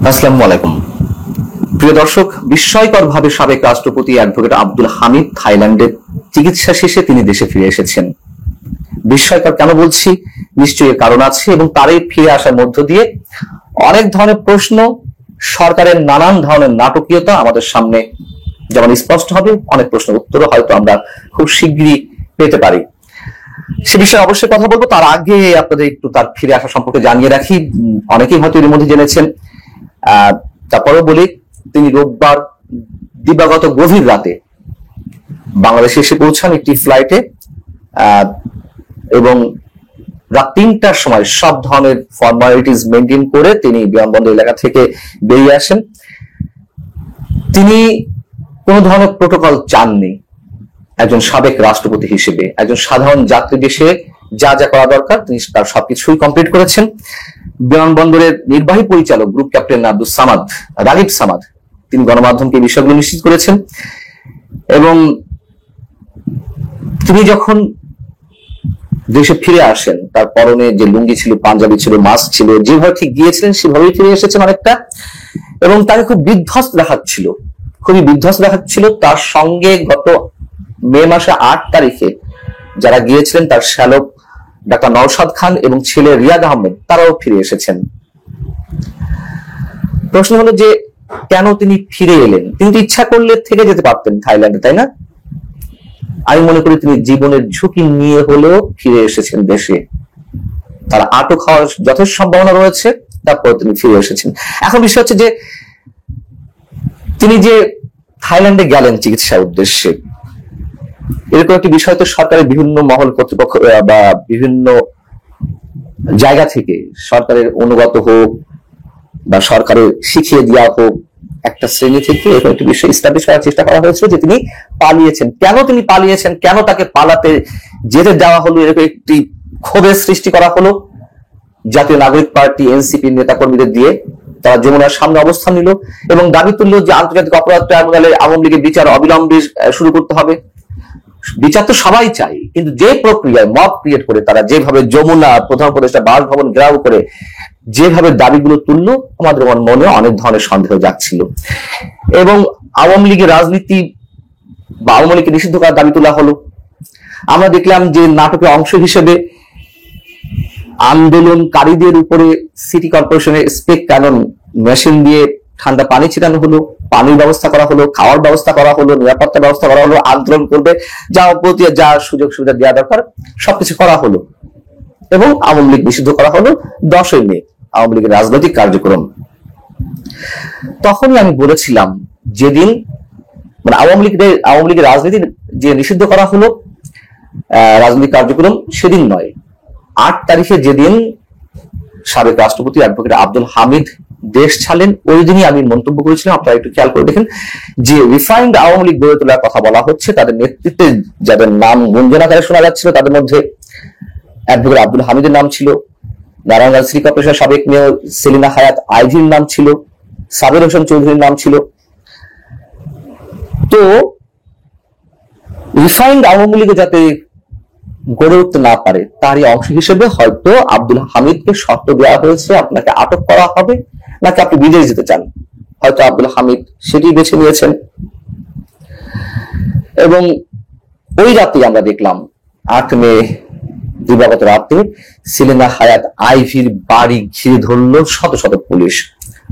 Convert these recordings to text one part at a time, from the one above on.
আসসালামু আলাইকুম প্রিয় দর্শক, বিস্ময়করভাবে সাবেক রাষ্ট্রপতি অ্যাডভোকেট আব্দুল হামিদ থাইল্যান্ডের চিকিৎসা শেষে তিনি দেশে ফিরে এসেছেন। বিস্ময়কর কেন বলছি, নিশ্চয়ই কারণ আছে এবং তারই ফিরে আসার মধ্য দিয়ে অনেক ধরনের প্রশ্ন, সরকারের নানান ধরনের নাটকীয়তা আমাদের সামনে যেমন স্পষ্ট হবে, অনেক প্রশ্নের উত্তরও হয়তো আমরা খুব শীঘ্রই পেতে পারি। সে বিষয়ে অবশ্যই কথা বলবো। তার আগে আপনাদের একটু তার ফিরে আসা সম্পর্কে জানিয়ে রাখি। অনেকেই হয়তো এর মধ্যে জেনেছেন, তারপরেও বলি, তিনি রোববার দিবাগত গভীর রাতে বাংলাদেশে এসে পৌঁছান একটি ফ্লাইটে এবং রাত ৩টার সময় সব ধরনের ফর্মালিটিস মেনটেন করে তিনি বিমানবন্দর এলাকা থেকে বেরিয়ে আসেন। তিনি কোন ধরনের প্রোটোকল চাননি। একজন সাবেক রাষ্ট্রপতি হিসেবে একজন সাধারণ যাত্রী দেশে যা যা করা দরকার তিনি তার সবকিছুই কমপ্লিট করেছেন। বিমানবন্দরের নির্বাহী পরিচালক গ্রুপ ক্যাপ্টেন রাগিব সামাদ তিনি গণমাধ্যমকে বিষয়গুলো নিশ্চিত করেছেন এবং তিনি যখন দেশে ফিরে আসেন তার পরনে যে লুঙ্গি ছিল, পাঞ্জাবি ছিল, মাস্ক ছিল, যেভাবে ঠিক গিয়েছিলেন সেভাবেই ফিরে এসেছেন অনেকটা। এবং তাকে খুব বিধ্বস্ত দেখাচ্ছিল, খুবই বিধ্বস্ত দেখাচ্ছিল। তার সঙ্গে গত মে মাসে ৮ তারিখে যারা গিয়েছিলেন তার শ্যালক ডাক্তার নওশাদ খান এবং ছেলে রিয়াদ আহমেদ তারাও ফিরে এসেছেন। প্রশ্ন হলো যে কেন তিনি ফিরে এলেন? তিনি তো ইচ্ছা করলে থেকে যেতে পারতেন থাইল্যান্ডে, তাই না? আমি মনে করি তিনি জীবনের ঝুঁকি নিয়ে হলেও ফিরে এসেছেন দেশে। তার আটক হওয়ার যথেষ্ট সম্ভাবনা রয়েছে, তারপর তিনি ফিরে এসেছেন। এখন বিষয় হচ্ছে যে তিনি যে থাইল্যান্ডে গেলেন চিকিৎসার উদ্দেশ্যে, এরকম একটি বিষয় তো সরকারের বিভিন্ন মহল কর্তৃপক্ষ বা বিভিন্ন জায়গা থেকে, সরকারের অনুগত হোক বা সরকারের শিখিয়ে দেওয়া হোক, একটা শ্রেণী থেকে এরকম একটি বিষয় এস্টাবলিশ করার চেষ্টা করা হয়েছিল যে তিনি পালিয়েছেন। কেন তিনি পালিয়েছেন, কেন তাকে পালাতে যেতে দেওয়া হলো, এরকম একটি ক্ষোভের সৃষ্টি করা হলো জাতীয় নাগরিক পার্টি এনসিপি নেতাকর্মীদের দিয়ে। তারা যমুনার সামনে অবস্থান নিল এবং দাবি তুলল যে আন্তর্জাতিক অপরাধ ট্রাইব্যুনালে আওয়ামী লীগের বিচার অবিলম্বে শুরু করতে হবে। বিচার তো সবাই চাই, কিন্তু যে প্রক্রিয়ায় মব ক্রিয়েট করে তারা যেভাবে যমুনা প্রধান উপদেষ্টা বাসভবন ঘেরাও করে যেভাবে দাবিগুলো তুললো, আমাদের মনে অনেক ধরনের সন্দেহ জাগছিল। এবং আওয়ামী লীগের রাজনীতি বা আওয়ামী লীগকে নিষিদ্ধ করার দাবি তোলা হলো। আমরা দেখলাম যে নাটকের অংশ হিসেবে আন্দোলনকারীদের উপরে সিটি কর্পোরেশনের স্প্রে ক্যানন মেশিন দিয়ে ঠান্ডা পানি ছিটানো হলো, পানির ব্যবস্থা করা হলো, খাওয়ার ব্যবস্থা করা হলো, নিরাপত্তা ব্যবস্থা করা হলো, আন্দোলন করবে যা সুযোগ সুবিধা দেওয়া দরকার সবকিছু করা হলো এবং আওয়ামী লীগ নিষিদ্ধ করা হলো 10ই মে, আওয়ামী লীগের রাজনৈতিক কার্যক্রম। তখনই আমি বলেছিলাম, যেদিন মানে আওয়ামী লীগের রাজনীতি যে নিষিদ্ধ করা হলো রাজনৈতিক কার্যক্রম, সেদিন নয়, 8 তারিখে যেদিন সাবেক রাষ্ট্রপতি অ্যাডভোকেট আব্দুল হামিদ দেশ ছাড়লেন, ওই দিনই আমি মন্তব্য করেছিলাম, আপনারা একটু খেয়াল করে দেখেন, যে রিফাইন্ড আওয়ামী লীগ গড়ে তোলার কথা বলা হচ্ছে। তাদের নেতৃত্বে যাদের নাম গুঞ্জনাকারে শোনা যাচ্ছিল, তাদের মধ্যে অ্যাডভোকেট আব্দুল হামিদের নাম ছিল, নারায়ণগঞ্জ সিটি কর্পোরেশনের সাবেক মেয়র সেলিনা হায়াত আইভির নাম ছিল, সাবির হোসেন চৌধুরীর নাম ছিল। তো রিফাইন্ড আওয়ামী লীগে যাতে গড়ে উঠতে না পারে তারই অংশ হিসেবে হয়তো আব্দুল হামিদকে শর্ত দেওয়া হয়েছে, আপনাকে আটক করা হবে নাকি আপনি বিদেশ যেতে চান। হয়তো আব্দুল হামিদ সেটি বেছে নিয়েছেন এবং ওই রাতে আমরা দেখলাম 8 মে দিবাগত রাতে সেলিনা হায়াত আইভির বাড়ি ঘিরে ধরলো শত শত পুলিশ।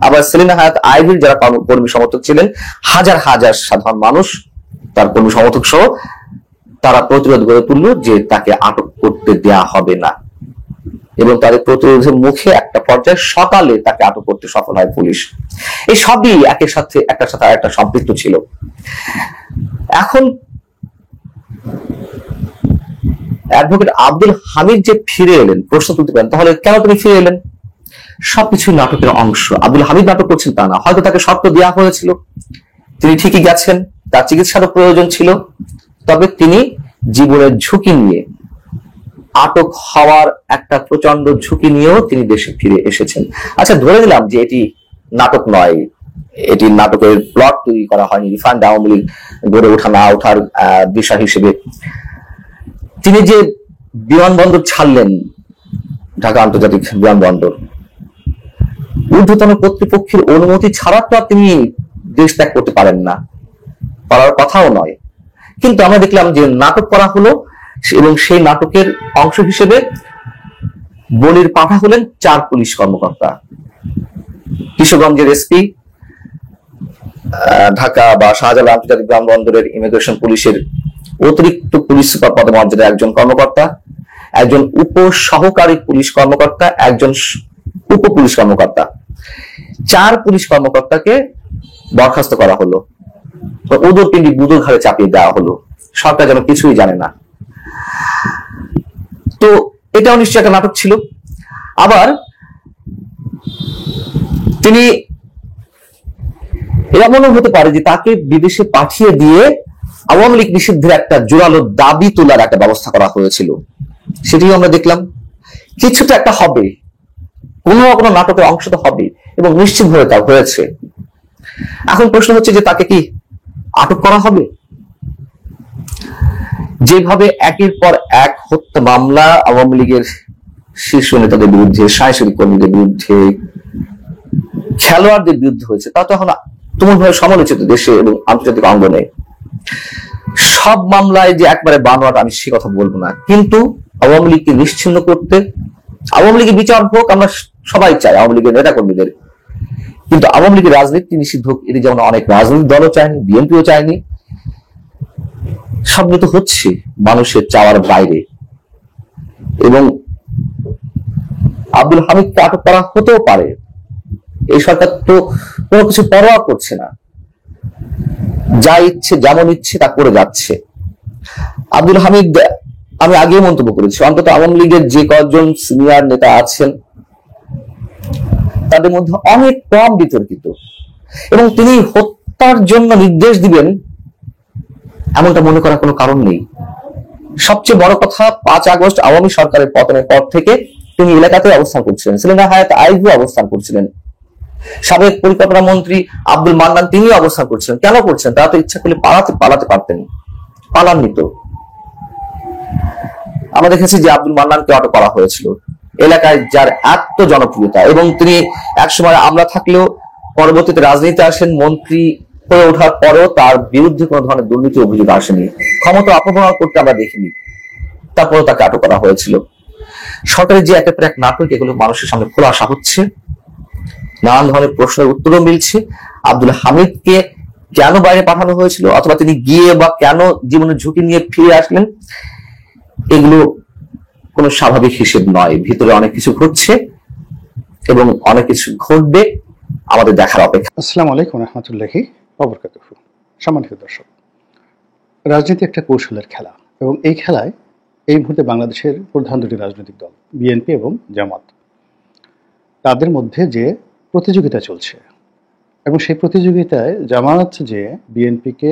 আবার সেলিনা হায়াত আইভির যারা কর্মী সমর্থক ছিলেন, হাজার হাজার সাধারণ মানুষ তার কর্মী সমর্থক সহ, তারা প্রতিরোধ গড়ে তুললো যে তাকে আটক করতে দেয়া হবে না এবং তাদের প্রতিরোধের মুখে একটা পর্যায়ে সকালে তাকে আটক করতে সফল হয় পুলিশ। এই সবই একটার সাথে আরেকটা সম্পৃক্ত ছিল। এখন অ্যাডভোকেট আব্দুল হামিদ যে ফিরে এলেন, প্রশ্ন তুলতে পারেন তাহলে কেন তিনি ফিরে এলেন? সবকিছু নাটকের অংশ। আব্দুল হামিদ নাটক করছেন তা না, হয়তো তাকে শর্ত দেওয়া হয়েছিল, তিনি ঠিকই গেছেন, তার চিকিৎসারও প্রয়োজন ছিল, তবে তিনি জীবনের ঝুঁকি নিয়ে, আটক হওয়ার একটা প্রচন্ড ঝুঁকি নিয়েও তিনি দেশে ফিরে এসেছেন। আচ্ছা, ধরে নিলাম যে এটি নাটক নয়, এটি নাটকের প্লট তৈরি করা হয়নি, রিফান্ড আওয়ামী লীগ গড়ে ওঠা না ওঠার বিষয় হিসেবে। তিনি যে বিমানবন্দর ছাড়লেন, ঢাকা আন্তর্জাতিক বিমানবন্দর, ঊর্ধ্বতন কর্তৃপক্ষের অনুমতি ছাড়া তো আর তিনি দেশ ত্যাগ করতে পারেন না, পারার কথাও নয়। কিন্তু আমরা দেখলাম যে নাটক করা হলো, এবং সেই নাটকের অংশ হিসেবে বলির পাঠা হলেন 4 পুলিশ কর্মকর্তা। কিশোরগঞ্জের এসপি, ঢাকা বা শাহজালাল আন্তর্জাতিক বিমানবন্দরের ইমিগ্রেশন পুলিশের অতিরিক্ত পুলিশ সুপার পদমর্যাদার একজন কর্মকর্তা, একজন উপ সহকারী পুলিশ কর্মকর্তা, একজন উপ পুলিশ কর্মকর্তা, 4 পুলিশ কর্মকর্তাকে বরখাস্ত করা হলো। ওদের পিন্ডি বুদুর ঘাড়ে চাপিয়ে দেওয়া হলো, সরকার যেন কিছুই জানে না। তো এটাও নিশ্চয়ই একটা নাটক ছিল। আবার তিনি, এমনও হতে পারে যে তাকে বিদেশে পাঠিয়ে দিয়ে আওয়ামী লীগ নিষিদ্ধের একটা জোরালো দাবি তোলার একটা ব্যবস্থা করা হয়েছিল, সেটিও আমরা দেখলাম। কিছুটা একটা হবে, কোনো না কোনো নাটকের অংশ তো হবে, এবং নিশ্চিতভাবে তা হয়েছে। এখন প্রশ্ন হচ্ছে যে তাকে কি আটক করা হবে? যেভাবে একের পর এক হত্যা মামলা আওয়ামী লীগের শীর্ষ নেতাদের বিরুদ্ধে, সাংস্কৃতিক কর্মীদের বিরুদ্ধে, খেলোয়াড়দের বিরুদ্ধে হয়েছে, তা তো এখন তুমুলভাবে সমালোচিত দেশে এবং আন্তর্জাতিক অঙ্গনে। সব মামলায় যে একবারে বানোয়াট, আমি সে কথা বলবো না, কিন্তু আওয়ামী লীগকে নিশ্চিহ্ন করতে, আওয়ামী লীগের বিচার হোক, আমরা সবাই চাই আওয়ামী লীগের নেতা কর্মীদের, কিন্তু আওয়ামী লীগের রাজনীতি নিষিদ্ধ হোক, এটি যেমন অনেক রাজনৈতিক দলও চায়নি, বিএনপিও চায়নি। সব তো হচ্ছে মানুষের চাওয়ার বাইরে, এবং আব্দুল হামিদকে আটক করা হতেও পারে। এই সরকার তো কোনো কিছু পরোয়া করছে না, যা ইচ্ছে যেমন ইচ্ছে তা করে যাচ্ছে। আব্দুল হামিদ, আমি আগে মন্তব্য করেছি, অন্তত আওয়ামী লীগের যে কয়েকজন সিনিয়র নেতা আছেন তাদের মধ্যে অনেক কম বিতর্কিত, এবং তিনি হত্যার জন্য নির্দেশ দিবেন এমনটা মনে করার কোনো কারণ নেই। সবচেয়ে বড় কথা, 5 আগস্ট আওয়ামী সরকারের পতনের পর থেকে তিনি এলাকাতে অবস্থান করছিলেন, সেলিনা হায়াৎ আইভী অবস্থান করছিলেন, সাবেক পরিকল্পনা মন্ত্রী আব্দুল মান্নান তিনি অবস্থান করছিলেন। কেন করছেন? তারা তো ইচ্ছা করলে পালাতে পারতেন, পালাননি তো। আমরা দেখেছি যে আব্দুল মান্নানকে আটক করা হয়েছিল, এলাকায় যার এত জনপ্রিয়তা, এবং তিনি একসময় আমলা থাকলেও পরবর্তীতে রাজনীতিতে আসেন, মন্ত্রী হয়ে ওঠার পরেও তার বিরুদ্ধে কোনো ধরনের দুর্নীতি অভিযোগ আসেনি, ক্ষমতা অপব্যবহার করতে আমরা দেখিনি, তারপরেও তাকে আটক করা হয়েছিল। সরকারের যে একের পর এক নাটক, এগুলো মানুষের সামনে খোলাসা হচ্ছে, নানান ধরনের প্রশ্নের উত্তরও মিলছে। আব্দুল হামিদকে কেন বাইরে পাঠানো হয়েছিল, অথবা তিনি গিয়ে বা কেন জীবনের ঝুঁকি নিয়ে ফিরে আসলেন, এগুলো কোনো স্বাভাবিক হিসেব নয়। ভিতরে অনেক কিছু ঘটছে এবং অনেক কিছু ঘটবে, আমাদের দেখার অপেক্ষা। আসসালামু আলাইকুম রহমতুল্লাহি ওয়া বারাকাতুহু। সম্মানিত দর্শক, রাজনীতি একটা কৌশলের খেলা, এবং এই খেলায় এই মুহূর্তে বাংলাদেশের প্রধান দুটি রাজনৈতিক দল বিএনপি এবং জামাত, তাদের মধ্যে যে প্রতিযোগিতা চলছে, এবং সেই প্রতিযোগিতায় জামাত যে বিএনপিকে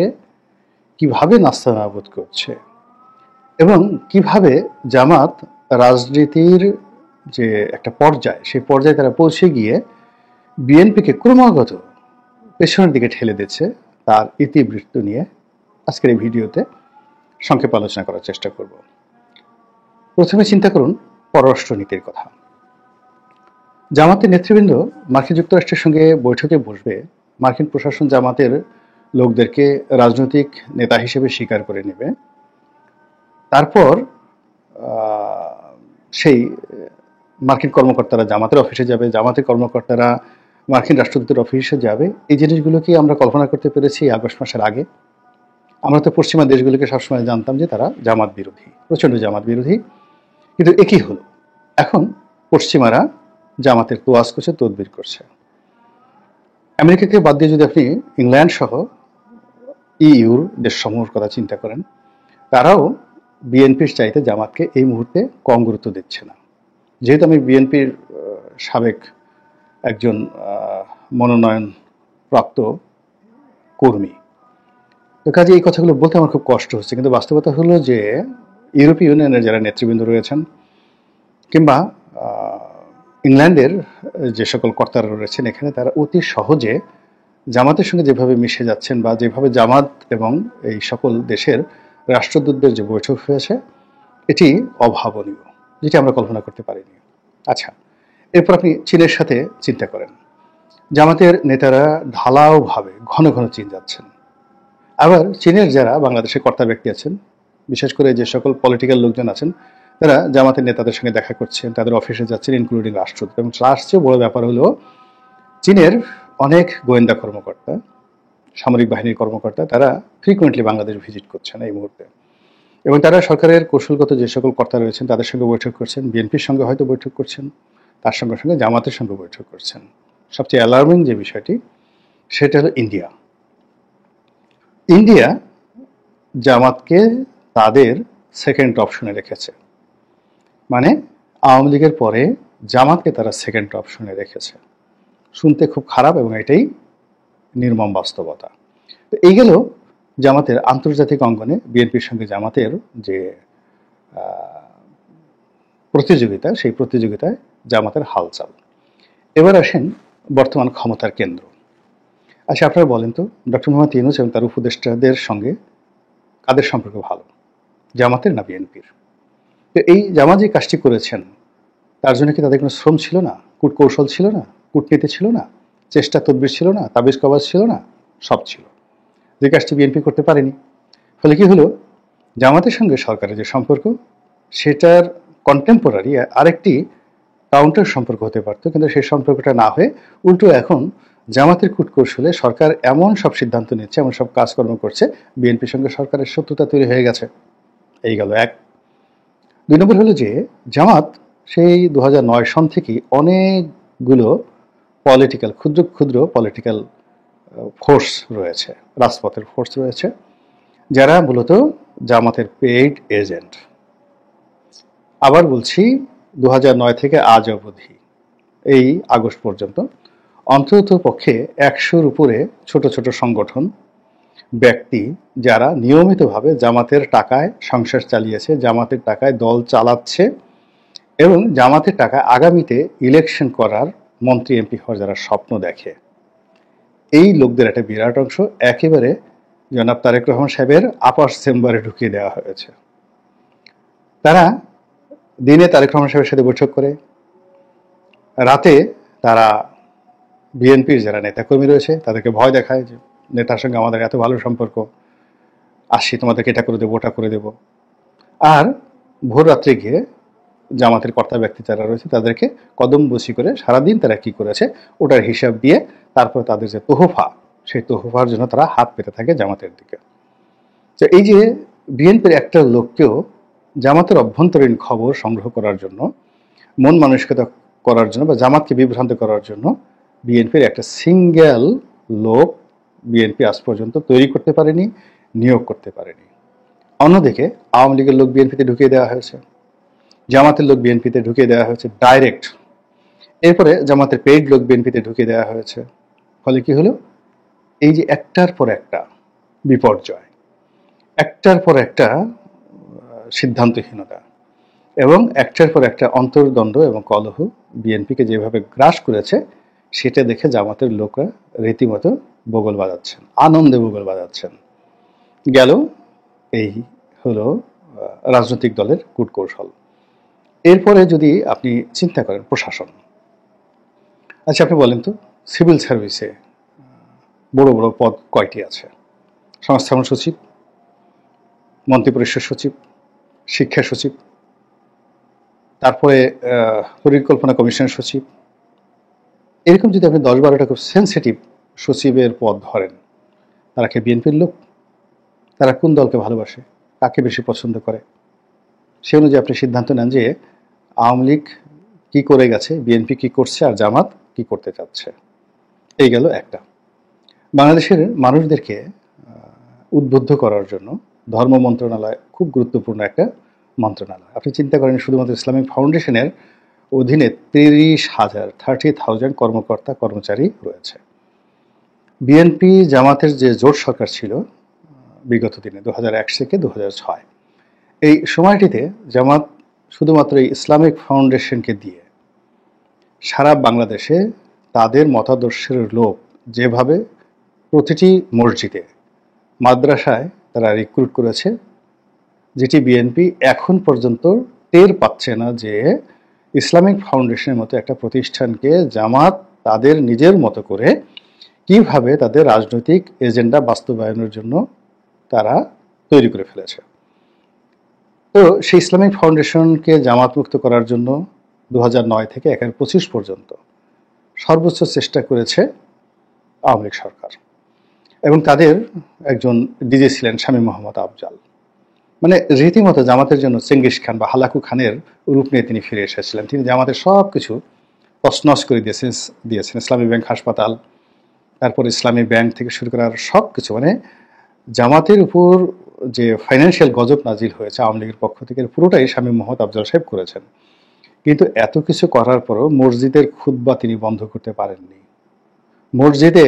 কিভাবে নাস্তানাবুদ করছে, এবং কিভাবে জামাত রাজনীতির যে একটা পর্যায়, সেই পর্যায়ে তারা পৌঁছে গিয়ে বিএনপিকে ক্রমাগত পেছনের দিকে ঠেলে দিচ্ছে, তার ইতিবৃত্ত নিয়ে আজকের এই ভিডিওতে সংক্ষেপে আলোচনা করার চেষ্টা করব। প্রথমে চিন্তা করুন পররাষ্ট্রনীতির কথা। জামাতের নেতৃবৃন্দ মার্কিন যুক্তরাষ্ট্রের সঙ্গে বৈঠকে বসবে, মার্কিন প্রশাসন জামাতের লোকদেরকে রাজনৈতিক নেতা হিসেবে স্বীকার করে নেবে, তারপর সেই মার্কিন কর্মকর্তারা জামাতের অফিসে যাবে, জামাতের কর্মকর্তারা মার্কিন রাষ্ট্রদূতের অফিসে যাবে। এই জিনিসগুলোকে আমরা কল্পনা করতে পেরেছি আগস্ট মাসের আগে। আমরা তো পশ্চিমা দেশগুলোকে সবসময় জানতাম যে তারা জামাত বিরোধী, প্রচণ্ড জামাত বিরোধী, কিন্তু একই হলো, এখন পশ্চিমারা জামাতের তোয়াজ করছে, তদবির করছে। আমেরিকাকে বাদ দিয়ে যদি আপনি ইংল্যান্ড সহ ইউর দেশসমূহের কথা চিন্তা করেন, তারাও বিএনপির চাইতে জামাতকে এই মুহূর্তে কম গুরুত্ব দিচ্ছে না। যেহেতু আমি বিএনপির সাবেক একজন মনোনয়ন প্রাপ্ত কর্মী, তো কাজে এই কথাগুলো বলতে আমার খুব কষ্ট হচ্ছে, কিন্তু বাস্তবতা হলো যে ইউরোপীয় ইউনিয়নের যারা নেতৃবৃন্দ রয়েছেন, কিংবা ইংল্যান্ডের যে সকল কর্তারা রয়েছেন এখানে, তারা অতি সহজে জামাতের সঙ্গে যেভাবে মিশে যাচ্ছেন, বা যেভাবে জামাত এবং এই সকল দেশের রাষ্ট্রদূতদের যে বৈঠক হয়েছে, এটি অভাবনীয়, যেটি আমরা কল্পনা করতে পারিনি। আচ্ছা, এরপর আপনি চীনের সাথে চিন্তা করেন। জামাতের নেতারা ঢালাওভাবে ঘন ঘন চীন যাচ্ছেন। আবার চীনের যারা বাংলাদেশে কর্তা ব্যক্তি আছেন, বিশেষ করে যে সকল পলিটিক্যাল লোকজন আছেন, তারা জামাতের নেতাদের সঙ্গে দেখা করছেন, তাদের অফিসে যাচ্ছেন, ইনক্লুডিং রাষ্ট্রদূত। এবং তার চেয়ে বড় ব্যাপার হলো চীনের অনেক গোয়েন্দা কর্মকর্তা, সামরিক বাহিনীর কর্মকর্তা, তারা ফ্রিকুয়েন্টলি বাংলাদেশ ভিজিট করছেন এই মুহূর্তে। এবং তারা সরকারের কৌশলগত যে সকল কর্তা রয়েছেন তাদের সঙ্গে বৈঠক করছেন, বিএনপির সঙ্গে হয়তো বৈঠক করছেন, তার সঙ্গে সঙ্গে জামাতের সঙ্গে বৈঠক করছেন। সবচেয়ে অ্যালার্মিং যে বিষয়টি সেটা হলো ইন্ডিয়া। ইন্ডিয়া জামাতকে তাদের সেকেন্ড অপশনে রেখেছে, মানে আওয়ামী লীগের পরে জামাতকে তারা সেকেন্ড অপশনে রেখেছে। শুনতে খুব খারাপ এবং এটাই নির্মম বাস্তবতা। তো এই গেল জামাতের আন্তর্জাতিক অঙ্গনে বিএনপির সঙ্গে জামাতের যে প্রতিযোগিতা, সেই প্রতিযোগিতায় জামাতের হালচাল। এবার আসেন বর্তমান ক্ষমতার কেন্দ্র। আচ্ছা, আপনারা বলেন তো, ডক্টর মোহাম্মদ ইউনূস এবং তার উপদেষ্টাদের সঙ্গে কাদের সম্পর্ক ভালো, জামাতের না বিএনপির? তো এই জামাত যে কাজটি করেছেন তার জন্য কি তাদের কোনো শ্রম ছিল না, কূটকৌশল ছিল না, কূটনীতি ছিল না, চেষ্টা তদবির ছিল না, তাবিজ কবাজ ছিল না? সব ছিল। যে কাজটি বিএনপি করতে পারেনি। ফলে কি হলো, জামাতের সঙ্গে সরকারের যে সম্পর্ক সেটার কন্টেম্পোরারি আরেকটি কাউন্টার সম্পর্ক হতে পারতো, কিন্তু সেই সম্পর্কটা না হয়ে উল্টো এখন জামাতের কূটকৌশলে সরকার এমন সব সিদ্ধান্ত নিচ্ছে, এমন সব কাজকর্ম করছে, বিএনপির সঙ্গে সরকারের শত্রুতা তৈরি হয়ে গেছে। এই গেল এক। 2 নম্বর হলো যে জামাত সেই 2009 সন থেকে অনেকগুলো পলিটিক্যাল ক্ষুদ্র ক্ষুদ্র পলিটিক্যাল ফোর্স রয়েছে, রাজপথের ফোর্স রয়েছে, যারা মূলত জামাতের পেইড এজেন্ট। আবার বলছি, 2009 থেকে আজ অবধি এই আগস্ট পর্যন্ত অন্তত পক্ষে 100-র উপরে ছোট ছোট সংগঠন, ব্যক্তি যারা নিয়মিতভাবে জামাতের টাকায় সংসার চালিয়েছে, জামাতের টাকায় দল চালাচ্ছে এবং জামাতের টাকায় আগামীতে ইলেকশন করার, মন্ত্রী এমপি হওয়ার যারা স্বপ্ন দেখে, এই লোকদের একটা বিরাট অংশ একেবারে জনাব তারেক রহমান সাহেবের আপার চেম্বারে ঢুকিয়ে দেওয়া হয়েছে। তারা দিনে তারেক রহমান সাহেবের সাথে বৈঠক করে, রাতে তারা বিএনপির যারা নেতাকর্মী রয়েছে তাদেরকে ভয় দেখায় যে নেতার সঙ্গে আমাদের এত ভালো সম্পর্ক, আসি তোমাদেরকে এটা করে দেবো, ওটা করে দেবো। আর ভোর রাত্রে গিয়ে জামাতের কর্তা ব্যক্তি যারা রয়েছে তাদেরকে কদম বসি করে সারাদিন তারা কি করেছে ওটার হিসাব দিয়ে তারপর তাদের যে তোহফা, সেই তোহফার জন্য তারা হাত পেতে থাকে জামাতের দিকে। তো এই যে বিএনপির একটা লোককেও জামাতের অভ্যন্তরীণ খবর সংগ্রহ করার জন্য, মন মানসিকতা করার জন্য বা জামাতকে বিভ্রান্ত করার জন্য বিএনপির একটা সিঙ্গেল লোক বিএনপি আজ পর্যন্ত তৈরি করতে পারেনি, নিয়োগ করতে পারেনি। অন্যদিকে আওয়ামী লীগের লোক বিএনপিতে ঢুকিয়ে দেওয়া হয়েছে, জামাতের লোক বিএনপিতে ঢুকিয়ে দেওয়া হয়েছে ডাইরেক্ট, এরপরে জামাতের পেইড লোক বিএনপিতে ঢুকিয়ে দেওয়া হয়েছে। ফলে কি হলো, এই যে একটার পর একটা বিপর্যয়, একটার পর একটা সিদ্ধান্তহীনতা এবং একটার পর একটা অন্তর্দ্বন্দ্ব এবং কলহ বিএনপিকে যেভাবে গ্রাস করেছে, সেটা দেখে জামাতের লোকরা রীতিমতো বগল বাজাচ্ছেন, আনন্দে বগল বাজাচ্ছেন। গেল এই হলো রাজনৈতিক দলের কূটকৌশল। এরপরে যদি আপনি চিন্তা করেন প্রশাসন, আচ্ছা আপনি বলেন তো, সিভিল সার্ভিসে বড় বড় পদ কয়টি আছে? সংস্থাপন সচিব, মন্ত্রিপরিষদ সচিব, শিক্ষা সচিব, তারপরে পরিকল্পনা কমিশনের সচিব। এরকম যদি আপনি 10-12টা খুব সেন্সিটিভ সচিবের পদ ধরেন, তারা কি বিএনপির লোক? তারা কোন দলকে ভালোবাসে, কাকে বেশি পছন্দ করে, সে অনুযায়ী আপনি সিদ্ধান্ত নেন যে আওয়ামী লীগ কি করে গেছে, বিএনপি কি করছে, আর জামাত কি করতে চাচ্ছে। এই গেল একটা। বাংলাদেশের মানুষদেরকে উদ্বুদ্ধ করার জন্য ধর্ম মন্ত্রণালয় খুব গুরুত্বপূর্ণ একটা মন্ত্রণালয়। আপনি চিন্তা করেন, শুধুমাত্র ইসলামিক ফাউন্ডেশনের অধীনে 30,000 কর্মকর্তা কর্মচারী রয়েছে। বিএনপি জামাতের যে জোট সরকার ছিল বিগত দিনে 2001 থেকে 2006, এই সময়টিতে জামাত শুধুমাত্র এই ইসলামিক ফাউন্ডেশনকে দিয়ে সারা বাংলাদেশে তাদের মতাদর্শের লোক যেভাবে প্রতিটি মসজিদে, মাদ্রাসায় তারা রিক্রুট করেছে, যেটি বিএনপি এখন পর্যন্ত টের পাচ্ছে না যে ইসলামিক ফাউন্ডেশনের মতো একটা প্রতিষ্ঠানকে জামাত তাদের নিজের মতো করে কিভাবে তাদের রাজনৈতিক এজেন্ডা বাস্তবায়নের জন্য তারা তৈরি করে ফেলেছে। তো সেই ইসলামিক ফাউন্ডেশনকে জামাত মুক্ত করার জন্য 2009 থেকে 2025 পর্যন্ত সর্বোচ্চ চেষ্টা করেছে আওয়ামী লীগ সরকার, এবং তাদের একজন ডিজি ছিলেন শামীম মোহাম্মদ আফজাল। মানে রীতিমতো জামাতের জন্য চেঙ্গিস খান বা হালাকু খানের রূপ নিয়ে তিনি ফিরে এসেছিলেন। তিনি জামাতের সব কিছু তছনছ করে দিয়েছেন ইসলামী ব্যাংক হাসপাতাল, তারপর ইসলামী ব্যাংক থেকে শুরু করার সব কিছু, মানে জামাতের উপর যে ফাইন্যান্সিয়াল গজব নাজিল হয়েছে আওয়ামী লীগের পক্ষ থেকে পুরোটাই শামীম মোহাম্মদ আফজাল সাহেব করেছেন। কিন্তু এত কিছু করার পরও মসজিদের খুতবা তিনি বন্ধ করতে পারেননি। মসজিদে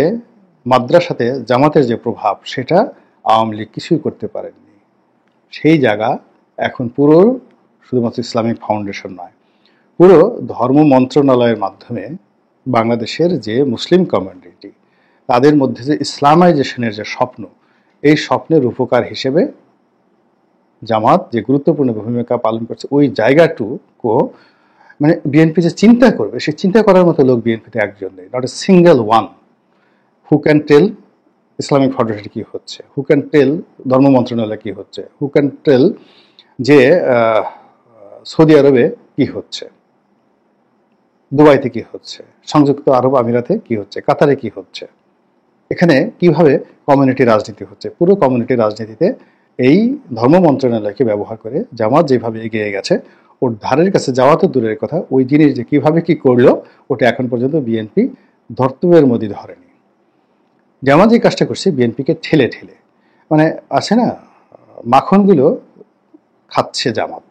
মাদ্রাসাতে জামাতের যে প্রভাব সেটা আওয়ামী লীগ কিছুই করতে পারেননি। সেই জায়গা এখন পুরো শুধুমাত্র ইসলামিক ফাউন্ডেশন নয়, পুরো ধর্ম মন্ত্রণালয়ের মাধ্যমে বাংলাদেশের যে মুসলিম কমিউনিটি তাদের মধ্যে যে ইসলামাইজেশনের যে স্বপ্ন, এই স্বপ্নের রূপকার হিসেবে জামাত যে গুরুত্বপূর্ণ ভূমিকা পালন করছে, ওই জায়গাটুকু মানে বিএনপি যে চিন্তা করবে সেই চিন্তা করার মতো লোক বিএনপিতে একজন নেই, not a single one who can tell Islamic foundation কি হচ্ছে, হু ক্যান টেল ধর্ম মন্ত্রণালয় কি হচ্ছে, হু ক্যান টেল যে সৌদি আরবে কি হচ্ছে, দুবাইতে কি হচ্ছে, সংযুক্ত আরব আমিরাতে কি হচ্ছে, কাতারে কি হচ্ছে, এখানে কিভাবে কমিউনিটি রাজনীতি হচ্ছে। পুরো কমিউনিটি রাজনীতিতে এই ধর্ম মন্ত্রণালয়কে ব্যবহার করে জামাত যেভাবে এগিয়ে গেছে, ওর ধারের কাছে যাওয়া তো দূরের কথা, ওই জিনিস যে কিভাবে কি করলো ওটা এখন পর্যন্ত বিএনপি ধর্তব্যের মধ্যে ধরেনি। জামাত যে কাজটা করছে বিএনপিকে ঠেলে ঠেলে, মানে আছে না মাখনগুলো খাচ্ছে জামাত,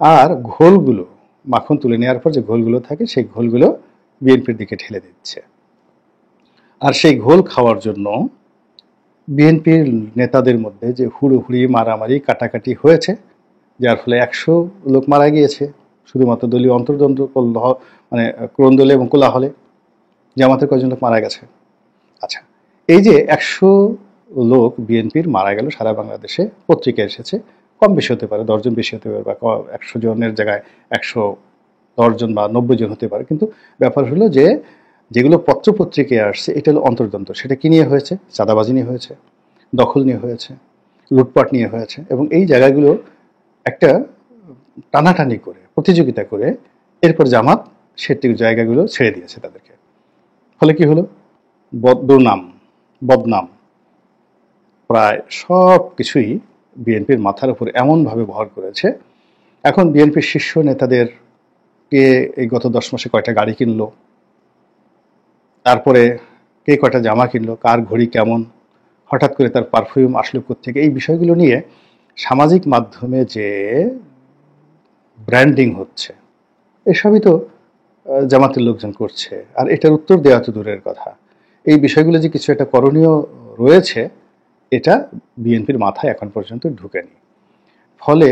আর ঘোলগুলো মাখন তুলে নেওয়ার পর যে ঘোলগুলো থাকে সেই ঘোলগুলো বিএনপির দিকে ঠেলে দিচ্ছে। আর সেই ঘোল খাওয়ার জন্য বিএনপির নেতাদের মধ্যে যে হুড়োহুড়ি মারামারি কাটাকাটি হয়েছে, যার ফলে 100 লোক মারা গিয়েছে শুধুমাত্র দলীয় অন্তর্দ্বন্দ্ব মানে ক্রন্দলে এবং কোলাহলে। জামাতের কয়জন লোক মারা গেছে। আচ্ছা, এই যে 100 লোক বিএনপির মারা গেল সারা বাংলাদেশে, পত্রিকায় এসেছে, কম বেশি হতে পারে, 10 জন বেশি হতে পারে, বা 100 জনের জায়গায় 110 জন বা 90 জন হতে পারে, কিন্তু ব্যাপার হলো যে যেগুলো পত্রপত্রিকায় আসছে এটা হলো অন্তর্দ্বন্দ্ব। সেটা কি নিয়ে হয়েছে? চাঁদাবাজি নিয়ে হয়েছে, দখল নিয়ে হয়েছে, লুটপাট নিয়ে হয়েছে, এবং এই জায়গাগুলো একটা টানাটানি করে প্রতিযোগিতা করে এরপর জামাত সেটি জায়গাগুলো ছেড়ে দিয়েছে তাদেরকে। ফলে কি হলো? বদনাম প্রায় সব কিছুই বিএনপির মাথার উপর এমনভাবে ভর করেছে। এখন বিএনপির শীর্ষ নেতাদের কে এই গত 10 মাসে কয়টা গাড়ি কিনলো, তারপরে কে কয়টা জামা কিনলো, কার ঘড়ি কেমন, হঠাৎ করে তার পারফিউম আসলো কোত্থেকে, এই বিষয়গুলো নিয়ে সামাজিক মাধ্যমে যে ব্র্যান্ডিং হচ্ছে, এসবই তো জামাতের লোকজন করছে। আর এটার উত্তর দেওয়া তো দূরের কথা, এই বিষয়গুলো যে কিছু একটা করণীয় রয়েছে এটা বিএনপির মাথায় এখন পর্যন্ত ঢুকেনি। ফলে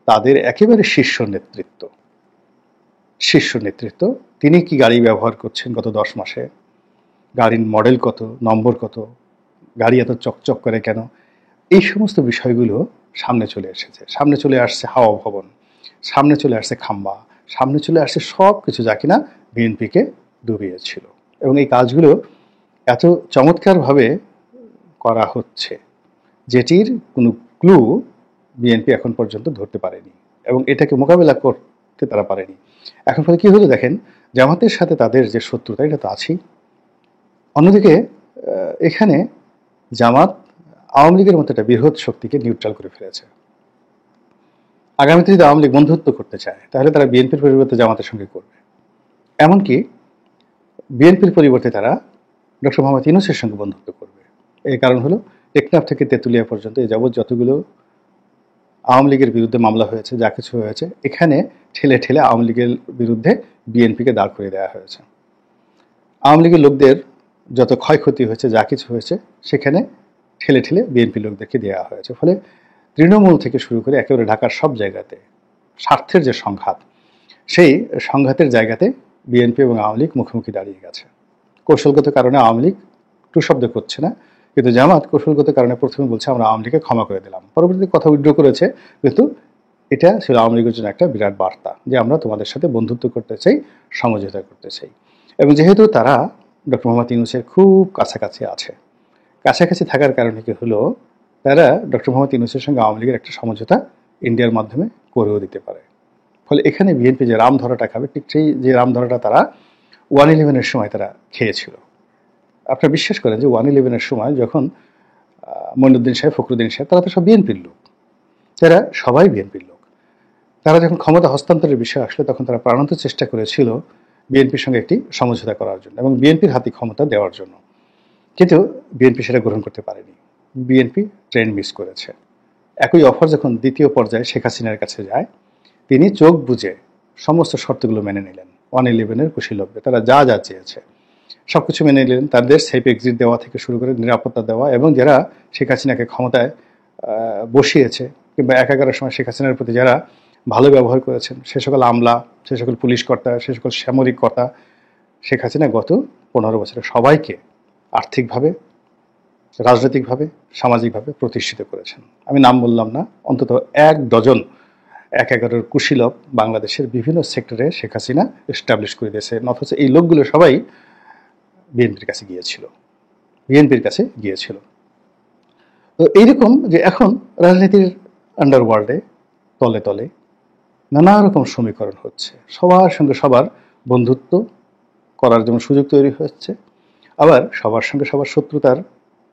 তাদের একেবারে শীর্ষ নেতৃত্ব তিনি কি গাড়ি ব্যবহার করছেন গত 10 মাসে, গাড়ির মডেল কত, নম্বর কত, গাড়ি এত চকচক করে কেন, এই সমস্ত বিষয়গুলো সামনে চলে এসেছে। সামনে চলে আসছে হাওয়া ভবন, সামনে চলে আসছে খাম্বা, সামনে চলে আসছে সব কিছু যা কিনা বিএনপিকে ডুবিয়েছিল। এবং এই কাজগুলো এত চমৎকারভাবে করা হচ্ছে যেটির কোনো ক্লু বিএনপি এখন পর্যন্ত ধরতে পারেনি, এবং এটাকে মোকাবেলা করতে তারা পারেনি। এখন ফলে কি হলো দেখেন, জামাতের সাথে তাদের যে শত্রুতা এটা তো আছেই, অন্যদিকে এখানে জামাত আওয়ামী লীগের মতো একটা বৃহৎ শক্তিকে নিউট্রাল করে ফেলেছে। আগামীতে যদি আওয়ামী লীগ বন্ধুত্ব করতে চায় তাহলে তারা বিএনপির পরিবর্তে জামাতের সঙ্গে করবে। এমনকি বিএনপির পরিবর্তে তারা ডক্টর মোহাম্মদ ইউনূসের সঙ্গে বন্ধুত্ব করবে। এর কারণ হলো টেকনাফ থেকে তেঁতুলিয়া পর্যন্ত এই যাবৎ যতগুলো আওয়ামী লীগের বিরুদ্ধে মামলা হয়েছে, যা কিছু হয়েছে, এখানে ঠেলে ঠেলে আওয়ামী লীগের বিরুদ্ধে বিএনপিকে দাঁড় করিয়ে দেওয়া হয়েছে। আওয়ামী লীগের লোকদের যত ক্ষয়ক্ষতি হয়েছে, যা কিছু হয়েছে, সেখানে ঠেলে ঠেলে বিএনপি লোকদেরকে দেওয়া হয়েছে। ফলে তৃণমূল থেকে শুরু করে একেবারে ঢাকার সব জায়গাতে স্বার্থের যে সংঘাত, সেই সংঘাতের জায়গাতে বিএনপি এবং আওয়ামী লীগ মুখোমুখি দাঁড়িয়ে গেছে। কৌশলগত কারণে আওয়ামী লীগ টু শব্দ করছে না, কিন্তু জামাত কৌশলগত কারণে প্রথমে বলছে আমরা আওয়ামী লীগকে ক্ষমা করে দিলাম, পরবর্তীতে কথা উইথড্র করেছে, কিন্তু এটা ছিল আওয়ামী লীগের জন্য একটা বিরাট বার্তা যে আমরা তোমাদের সাথে বন্ধুত্ব করতে চাই, সমঝোতা করতে চাই। এবং যেহেতু তারা ডক্টর মোহাম্মদ ইউনূসের খুব কাছাকাছি আছে, কাছাকাছি থাকার কারণে কি হলো, তারা ডক্টর মোহাম্মদ ইউনূসের সঙ্গে আওয়ামী লীগের একটা সমঝোতা ইন্ডিয়ার মাধ্যমে করেও দিতে পারে। ফলে এখানে বিএনপি যে রাম ধরাটা খাবে, ঠিক সেই যে রাম ধরাটা তারা 111-এর সময় তারা খেয়েছিল। আপনারা বিশ্বাস করেন যে 111-এর সময় যখন মঈনুদ্দিন সাহেব, ফখরুদ্দিন সাহেব, তারা তো সব বিএনপির লোক, তারা সবাই বিএনপির লোক। তারা যখন ক্ষমতা হস্তান্তরের বিষয় আসলো তখন তারা প্রাণান্ত চেষ্টা করেছিল বিএনপির সঙ্গে একটি সমঝোতা করার জন্য এবং বিএনপির হাতে ক্ষমতা দেওয়ার জন্য, কিন্তু বিএনপি সেটা গ্রহণ করতে পারেনি। বিএনপি ট্রেন মিস করেছে। একই অফার যখন দ্বিতীয় পর্যায়ে শেখ হাসিনার কাছে যায়, তিনি চোখ বুজে সমস্ত শর্তগুলো মেনে নিলেন। 111-এর কুশীলভ্যে তারা যা যা চেয়েছে সবকিছু মেনে নিলেন। তাদের সেফ এক্সিট দেওয়া থেকে শুরু করে নিরাপত্তা দেওয়া, এবং যারা শেখ হাসিনাকে ক্ষমতায় বসিয়েছে কিংবা 11-এর সময় শেখ হাসিনার প্রতি যারা ভালো ব্যবহার করেছেন, সে সকল আমলা, সে সকল পুলিশ কর্তা, সে সকল সামরিক কর্তা, শেখ হাসিনা গত 15 বছরে সবাইকে আর্থিকভাবে, রাজনৈতিকভাবে, সামাজিকভাবে প্রতিষ্ঠিত করেছেন। আমি নাম বললাম না, অন্তত 1 ডজন 11-এর কুশীলভ বাংলাদেশের বিভিন্ন সেক্টরে শেখ হাসিনা এস্টাবলিশ করে দিয়েছে। অথচ এই লোকগুলো সবাই বিএনপির কাছে গিয়েছিল। তো এইরকম যে এখন রাজনীতির আন্ডারওয়ার্ল্ডে তলে তলে নানা রকম সমীকরণ হচ্ছে, সবার সঙ্গে সবার বন্ধুত্ব করার যেমন সুযোগ তৈরি হচ্ছে, আবার সবার সঙ্গে সবার শত্রুতার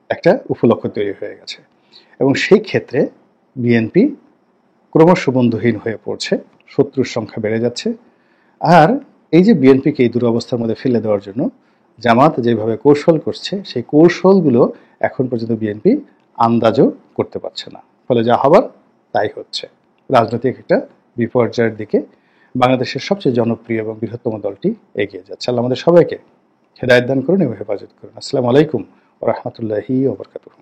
একটা উপলক্ষ তৈরি হয়ে গেছে। এবং সেই ক্ষেত্রে বিএনপি ক্রমশ বন্ধুহীন হয়ে পড়ছে, শত্রুর সংখ্যা বেড়ে যাচ্ছে। আর এই যে বিএনপিকে এই দুরবস্থার মধ্যে ফেলে দেওয়ার জন্য জামাত যেভাবে কৌশল করছে, সেই কৌশলগুলো এখন পর্যন্ত বিএনপি আন্দাজও করতে পারছে না। ফলে যা হবার তাই হচ্ছে। রাজনৈতিক একটা বিপর্যয়ের দিকে বাংলাদেশের সবচেয়ে জনপ্রিয় এবং বৃহত্তম দলটি এগিয়ে যাচ্ছে। আল্লাহ আমাদের সবাইকে হেদায়েত দান করুন এবং হেফাজত করুন। আসসালামু আলাইকুম ওয়া রাহমাতুল্লাহি ওয়া বারাকাতুহু।